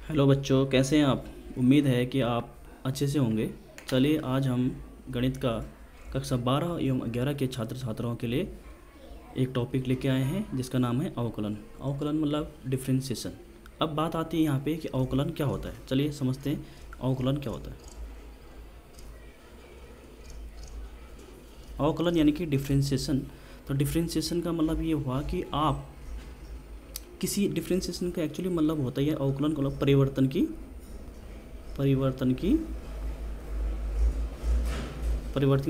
Hello बच्चों, कैसे हैं आप। उम्मीद है कि आप अच्छे से होंगे। चलिए आज हम गणित का कक्षा 12 एवं 11 के छात्र छात्राओं के लिए एक टॉपिक लेके आए हैं जिसका नाम है अवकलन। अवकलन मतलब डिफ्रेंशिएशन। अब बात आती है यहाँ पे कि अवकलन क्या होता है। चलिए समझते हैं अवकलन क्या होता है। अवकलन यानी कि डिफ्रेंशिएशन। तो डिफ्रेंशिएशन का मतलब ये हुआ कि आप किसी डिफ्रेंशिएशन का एक्चुअली मतलब होता है अवकलन का मतलब परिवर्तन की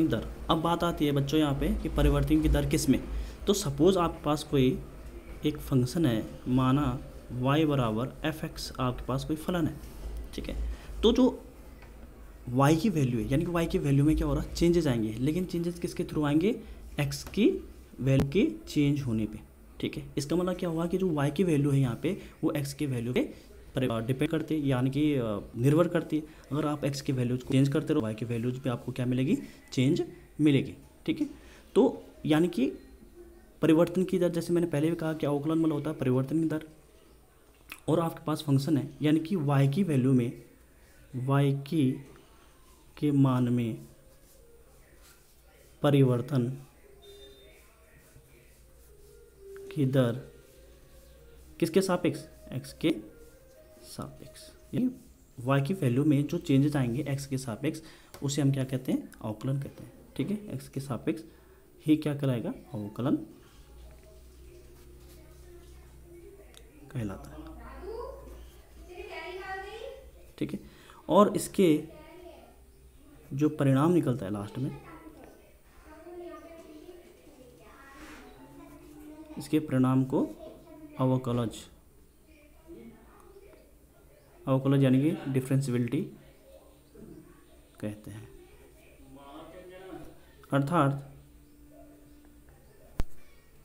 दर। अब बात आती है बच्चों यहाँ पे कि परिवर्तन की दर किस में। तो सपोज़ आपके पास कोई एक फंक्शन है, माना y बराबर fx, आपके पास कोई फलन है, ठीक है। तो जो y की वैल्यू है, यानी कि y की वैल्यू में क्या हो रहा है, चेंजेस आएंगे। लेकिन चेंजेस किसके थ्रू आएंगे, x की वैल्यू के चेंज होने पे, ठीक है। इसका मतलब क्या हुआ कि जो y की वैल्यू है यहाँ पे वो x की वैल्यू पे डिपेंड करती है, यानी कि निर्भर करती है। अगर आप x की वैल्यूज को चेंज करते रहो, y की वैल्यूज पे आपको क्या मिलेगी, चेंज मिलेगी, ठीक है। तो यानी कि परिवर्तन की दर, जैसे मैंने पहले भी कहा कि अवकलन मतलब होता है परिवर्तन की दर। और आपके पास फंक्शन है, यानी कि y की वैल्यू में, y के मान में परिवर्तन की दर किसके सापेक्ष, x के सापेक्ष। यानी y की वैल्यू में जो चेंजेस आएंगे x के सापेक्ष, उसे हम क्या कहते हैं, अवकलन कहते हैं, ठीक है। x के सापेक्ष ही क्या कहलाएगा, अवकलन कहलाता है, ठीक है। और इसके जो परिणाम निकलता है लास्ट में, इसके परिणाम को अवकलज यानी कि डिफरेंशिएबिलिटी कहते हैं। अर्थात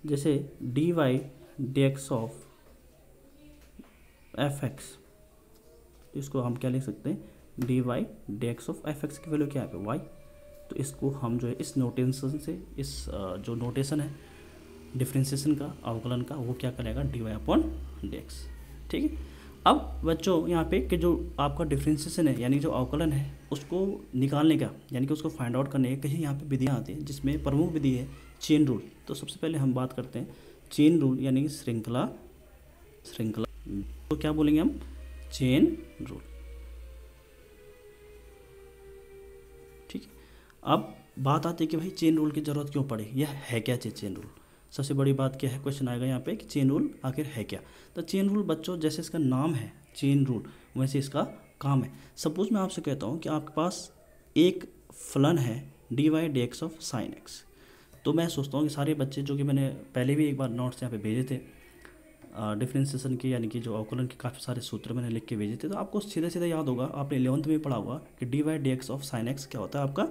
जैसे dy dx ऑफ fx, इसको हम क्या लिख सकते हैं, dy dx ऑफ fx की वैल्यू क्या है y। तो इसको हम जो है इस नोटेशन से, इस जो नोटेशन है डिफ्रेंशिएशन का, अवकलन का, वो क्या करेगा, dy अपॉन dx, ठीक है। अब बच्चों यहाँ पे कि जो आपका डिफ्रेंशिएशन है, यानी जो अवकलन है, उसको निकालने का, यानी कि उसको फाइंड आउट करने के कहीं यहाँ पे विधियाँ आती हैं, जिसमें प्रमुख विधि है चेन रूल। तो सबसे पहले हम बात करते हैं चेन रूल, यानी कि श्रृंखला। तो क्या बोलेंगे हम, चेन रूल, ठीक है। अब बात आती है कि भाई चेन रूल की ज़रूरत क्यों पड़े, यह है क्या चेन रूल। सबसे बड़ी बात क्या है, क्वेश्चन आएगा यहाँ पे कि चेन रूल आखिर है क्या। तो चेन रूल बच्चों, जैसे इसका नाम है चेन रूल, वैसे इसका काम है। सपोज मैं आपसे कहता हूँ कि आपके पास एक फलन है dy dx of sine x. तो मैं सोचता हूँ कि सारे बच्चे, जो कि मैंने पहले भी एक बार नोट्स यहाँ पे भेजे थे डिफ्रेंशिएशन के, यानी कि जो अवकलन के काफ़ी सारे सूत्र मैंने लिख के भेजे थे, तो आपको सीधे सीधे याद होगा, आपने 11th में पढ़ा होगा कि dy dx of sine x क्या होता है, आपका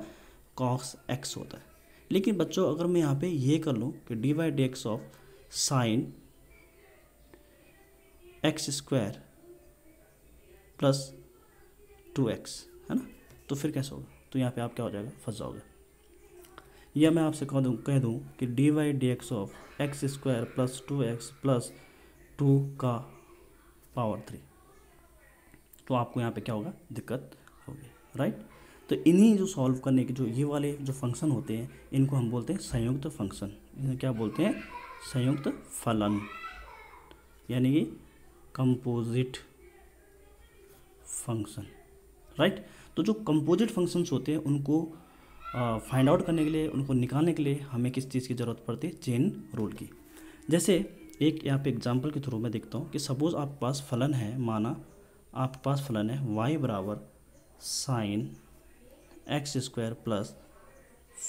cos x होता है। लेकिन बच्चों अगर मैं यहाँ पे ये कर लूँ कि dy dx of sine x square plus 2x, है ना, तो फिर कैसे होगा। तो यहाँ पे आप क्या हो जाएगा, फंस जाओगे। या मैं आपसे कह दूँ कि dy dx of x square plus 2x plus 2 का पावर 3, तो आपको यहाँ पे क्या होगा, दिक्कत होगी, राइट। तो इन्हीं जो सॉल्व करने के जो ये वाले जो फंक्शन होते हैं, इनको हम बोलते हैं संयुक्त फंक्शन। इन्हें क्या बोलते हैं, संयुक्त फलन, यानी कि कंपोजिट फंक्शन, राइट। तो जो कंपोजिट फंक्शंस होते हैं उनको फाइंड आउट करने के लिए, उनको निकालने के लिए हमें किस चीज़ की ज़रूरत पड़ती है, चेन रूल की। जैसे एक यहाँ पे एग्जांपल के थ्रू मैं देखता हूँ कि सपोज़ आपके पास फलन है, माना आपके पास फलन है y बराबर साइन एक्स स्क्वायर प्लस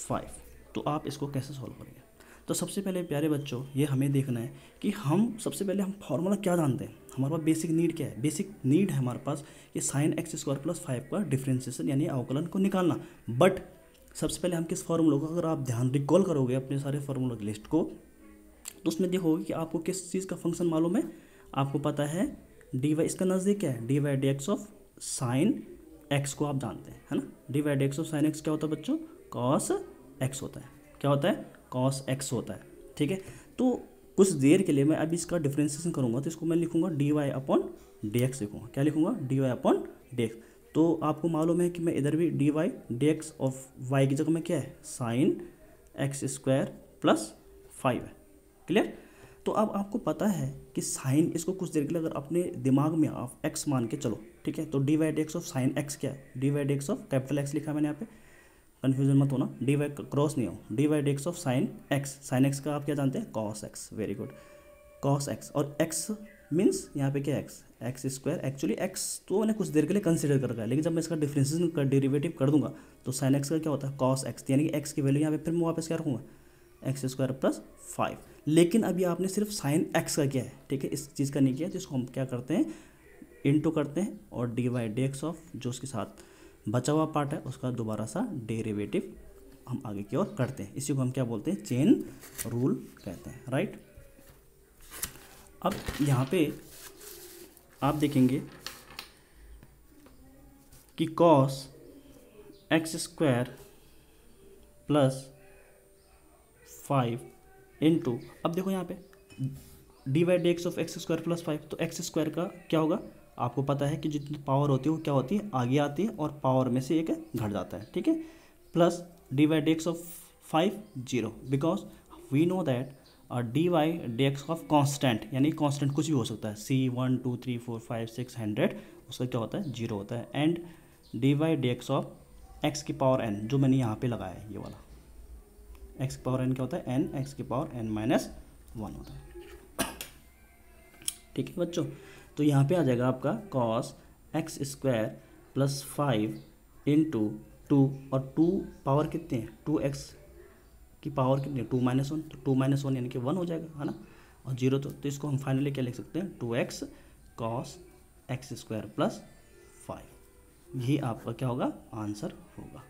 5। तो आप इसको कैसे सॉल्व करेंगे। तो सबसे पहले प्यारे बच्चों ये हमें देखना है कि हम सबसे पहले हम फार्मूला क्या जानते हैं, हमारे पास बेसिक नीड क्या है। बेसिक नीड है हमारे पास कि साइन एक्स स्क्वायर प्लस 5 का डिफ्रेंशिएशन यानी अवकलन को निकालना। बट सबसे पहले हम किस फार्मूला को, अगर आप ध्यान रिकॉल करोगे अपने सारे फार्मूला की लिस्ट को, तो उसमें देखोगे कि आपको किस चीज़ का फंक्शन मालूम है। आपको पता है dy, इसका नज़दीक क्या है, dy dx of sine x को आप जानते हैं, है ना। dy dx of sine x क्या होता है बच्चों, cos x होता है। क्या होता है, cos x होता है, ठीक है। तो कुछ देर के लिए मैं अभी इसका डिफ्रेंसिएशन करूँगा तो इसको मैं लिखूँगा dy अपॉन dx लिखूँगा। क्या लिखूँगा? dy upon dx। तो आपको मालूम है कि मैं इधर भी dy dx ऑफ y की जगह में क्या है, साइन एक्स स्क्वायर प्लस 5 है। क्लियर? तो अब आपको पता है कि साइन, इसको कुछ देर के लिए अगर अपने दिमाग में आप x मान के चलो, ठीक है, तो dy dx of sine x क्या है, dy dx of capital x लिखा मैंने यहाँ पे, कन्फ्यूजन मत होना, dy क्रॉस नहीं हो, dy dx of sine x का आप क्या जानते हैं, cos x। Very good, cos x। और x मीन्स यहाँ पे क्या है, एक्स स्क्वायर। एक्चुअली x तो मैंने कुछ देर के लिए कंसिडर कर रखा है, लेकिन जब मैं इसका डिफरेंशिएशन का डेरिवेटिव कर दूंगा तो साइन x का क्या होता है, cos x, यानी कि x की वैल्यू यहाँ पे फिर मैं वापस क्या रखूँगा, एक्स स्क्वायर प्लस 5। लेकिन अभी आपने सिर्फ साइन x का किया है, ठीक है, इस चीज़ का नहीं किया, जिसको हम क्या करते हैं, इनटू करते हैं और dy dx ऑफ जो उसके साथ बचा हुआ पार्ट है उसका दोबारा सा डेरिवेटिव हम आगे की ओर करते हैं। इसी को हम क्या बोलते हैं, चेन रूल कहते हैं, राइट। अब यहाँ पे आप देखेंगे कि cos x square plus 5 into, अब देखो यहाँ पे d y d x of x square plus 5, तो एक्स स्क्वायर का क्या होगा, आपको पता है कि जितनी पावर होती है वो क्या होती है, आगे आती है और पावर में से एक घट जाता है, ठीक है, plus d y d x of 5 0, because we know that d y d x of constant, यानी कॉन्स्टेंट कुछ भी हो सकता है, c 1 2 3 4 5 6 100, उसका क्या होता है, 0 होता है। And d y d x of x की पावर n, जो मैंने यहाँ पे लगाया है ये वाला, एक्स की पावर n क्या होता है, n, एक्स की पावर n माइनस 1 होता है, ठीक है बच्चों। तो यहाँ पे आ जाएगा आपका cos x square plus 5 into 2, और 2 पावर कितने हैं, 2x की पावर कितनी है, 2 माइनस 1, तो 2 माइनस 1 यानी कि 1 हो जाएगा, है ना, और 0 तो इसको हम फाइनली क्या लिख सकते हैं, 2x cos x square plus 5, यही आपका क्या होगा, आंसर होगा।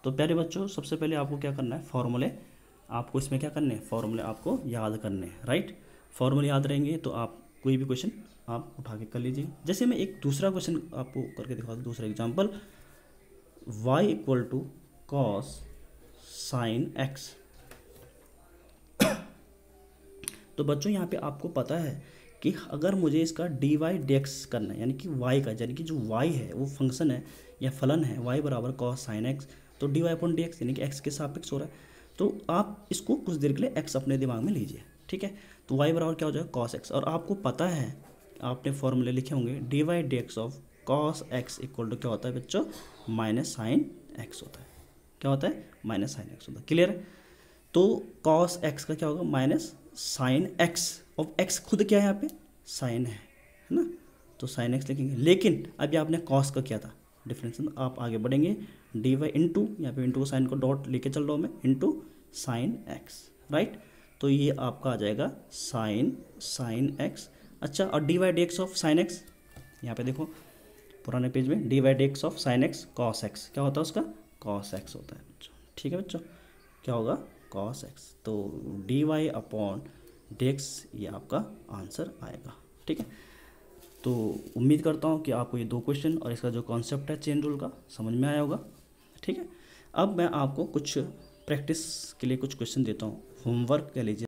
तो प्यारे बच्चों, सबसे पहले आपको क्या करना है, फॉर्मूले आपको इसमें क्या करने हैं, फॉर्मूले आपको याद करने हैं, राइट। फॉर्मूले याद रहेंगे तो आप कोई भी क्वेश्चन आप उठा के कर लीजिए। जैसे मैं एक दूसरा क्वेश्चन आपको करके दिखा दूँ, दूसरा example, y equal to cos sine x. तो बच्चों यहाँ पे आपको पता है कि अगर मुझे इसका डी वाई डी एक्स करना है, यानी कि y का, यानी कि जो y है वो फंक्शन है या फलन है, y बराबर कॉस साइन एक्स, तो d y upon d x यानी कि x के सापेक्ष हो रहा है, तो आप इसको कुछ देर के लिए x अपने दिमाग में लीजिए, ठीक है। तो y बराबर क्या हो जाएगा, कॉस एक्स, और आपको पता है आपने फॉर्मूले लिखे होंगे, d y d x of cos x equal to क्या होता है बच्चों, माइनस साइन एक्स होता है, क्या होता है, माइनस साइन एक्स होता है, क्लियर है। तो कॉस एक्स का क्या होगा, माइनस साइन एक्स, और एक्स खुद क्या है यहाँ पे, साइन है ना, तो साइन एक्स लिखेंगे। लेकिन अभी आपने कॉस का किया था डिफरेंशियल, आप आगे बढ़ेंगे, डी वाई इंटू, यहाँ पे इंटू साइन को डॉट लेके चल रहा हूँ मैं, इंटू साइन एक्स, राइट। तो ये आपका आ जाएगा साइन एक्स। अच्छा, और d y d x of sine x, यहाँ पे देखो पुराने पेज में, d y d x of sine x cos x, क्या होता है उसका, कॉस एक्स होता है बच्चों, ठीक है बच्चों, क्या होगा, कॉस एक्स। तो d y upon d x ये आपका आंसर आएगा, ठीक है। तो उम्मीद करता हूँ कि आपको ये 2 क्वेश्चन और इसका जो कॉन्सेप्ट है चेन रूल का समझ में आया होगा, ठीक है। अब मैं आपको कुछ प्रैक्टिस के लिए कुछ क्वेश्चन देता हूँ, होमवर्क कह लीजिए।